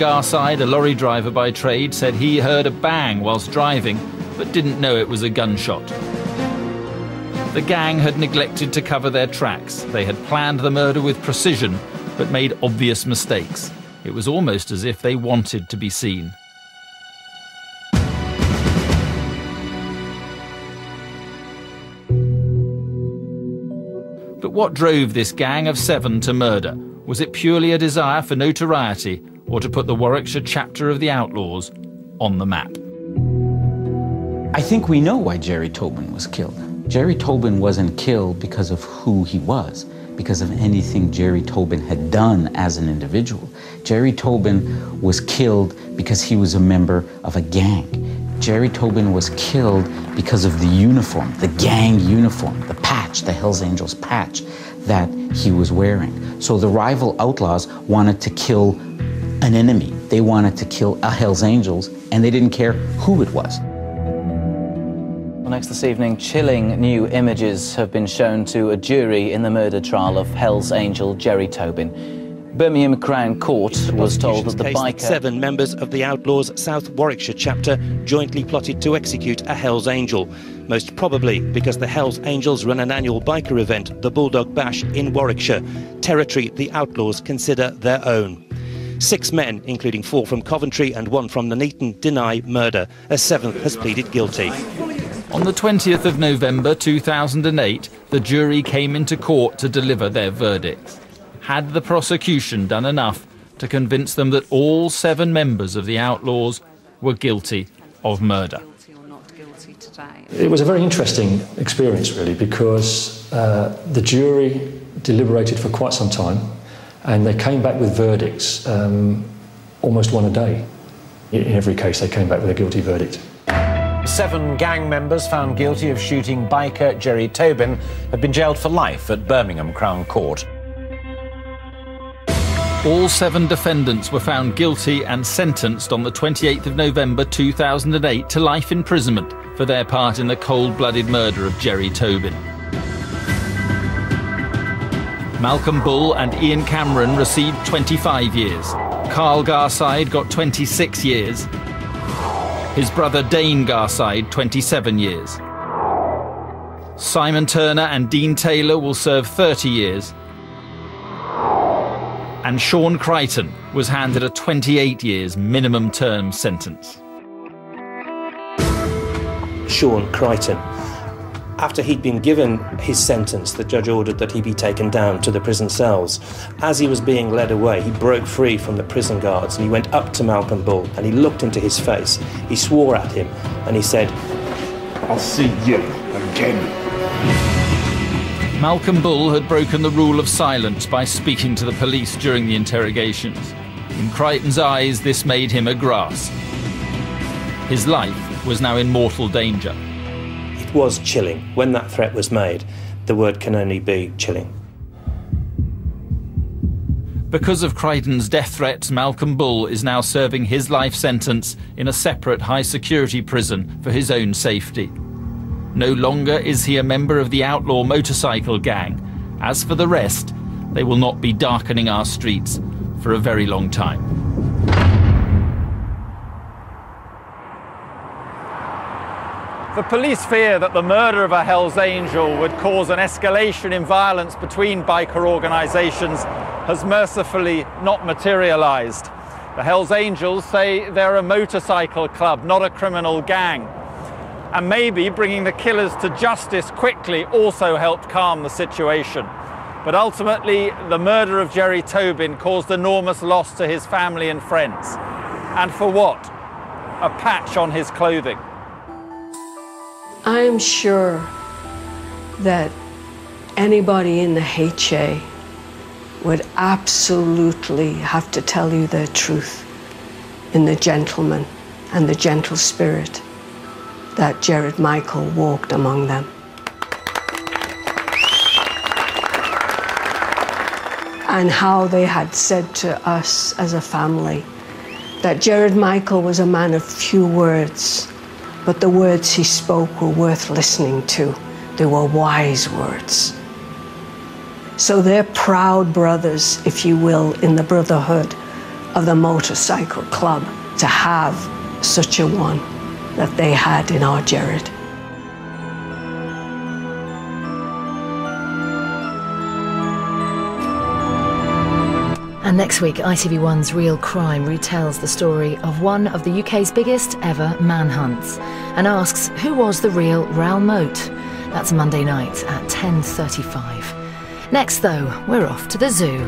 Garside, a lorry driver by trade, said he heard a bang whilst driving, but didn't know it was a gunshot. The gang had neglected to cover their tracks. They had planned the murder with precision, but made obvious mistakes. It was almost as if they wanted to be seen. But what drove this gang of 7 to murder? Was it purely a desire for notoriety, or to put the Warwickshire chapter of the Outlaws on the map? I think we know why Jerry Tobin was killed. Jerry Tobin wasn't killed because of who he was, because of anything Jerry Tobin had done as an individual. Jerry Tobin was killed because he was a member of a gang. Jerry Tobin was killed because of the uniform, the gang uniform, the patch, the Hells Angels patch that he was wearing. So the rival outlaws wanted to kill an enemy. They wanted to kill a Hells Angels, and they didn't care who it was. Well, next this evening, chilling new images have been shown to a jury in the murder trial of Hells Angel Jerry Tobin. Birmingham Crown Court was told that the biker... 7 members of the Outlaws South Warwickshire chapter jointly plotted to execute a Hells Angel, most probably because the Hells Angels run an annual biker event, the Bulldog Bash, in Warwickshire, territory the Outlaws consider their own. 6 men, including 4 from Coventry and 1 from Nuneaton, deny murder. A 7th has pleaded guilty. On the 20th of November 2008, the jury came into court to deliver their verdicts. Had the prosecution done enough to convince them that all 7 members of the Outlaws were guilty of murder? It was a very interesting experience, really, because the jury deliberated for quite some time, and they came back with verdicts, almost one a day. In every case, they came back with a guilty verdict. 7 gang members found guilty of shooting biker Jerry Tobin have been jailed for life at Birmingham Crown Court. All 7 defendants were found guilty and sentenced on the 28th of November 2008 to life imprisonment for their part in the cold-blooded murder of Jerry Tobin. Malcolm Bull and Ian Cameron received 25 years. Carl Garside got 26 years. His brother Dane Garside, 27 years. Simon Turner and Dean Taylor will serve 30 years. And Sean Crichton was handed a 28 years minimum term sentence. Sean Crichton. After he'd been given his sentence, the judge ordered that he be taken down to the prison cells. As he was being led away, he broke free from the prison guards and he went up to Malcolm Bull and he looked into his face. He swore at him and he said, "I'll see you again." Malcolm Bull had broken the rule of silence by speaking to the police during the interrogations. In Crichton's eyes, this made him a grass. His life was now in mortal danger. It was chilling. When that threat was made, the word can only be chilling. Because of Crichton's death threats, Malcolm Bull is now serving his life sentence in a separate high-security prison for his own safety. No longer is he a member of the outlaw motorcycle gang. As for the rest, they will not be darkening our streets for a very long time. The police fear that the murder of a Hells Angel would cause an escalation in violence between biker organisations has mercifully not materialised. The Hells Angels say they're a motorcycle club, not a criminal gang. And maybe bringing the killers to justice quickly also helped calm the situation. But ultimately, the murder of Jerry Tobin caused enormous loss to his family and friends. And for what? A patch on his clothing. I'm sure that anybody in the HA would absolutely have to tell you the truth in the gentleman and the gentle spirit that Jared Michael walked among them. And how they had said to us as a family that Jared Michael was a man of few words, but the words he spoke were worth listening to. They were wise words. So they're proud brothers, if you will, in the brotherhood of the motorcycle club to have such a one that they had in our Gerard. And next week, ITV1's Real Crime retells the story of one of the UK's biggest ever manhunts and asks who was the real Raoul Moat. That's Monday night at 10:35. Next though, we're off to the zoo.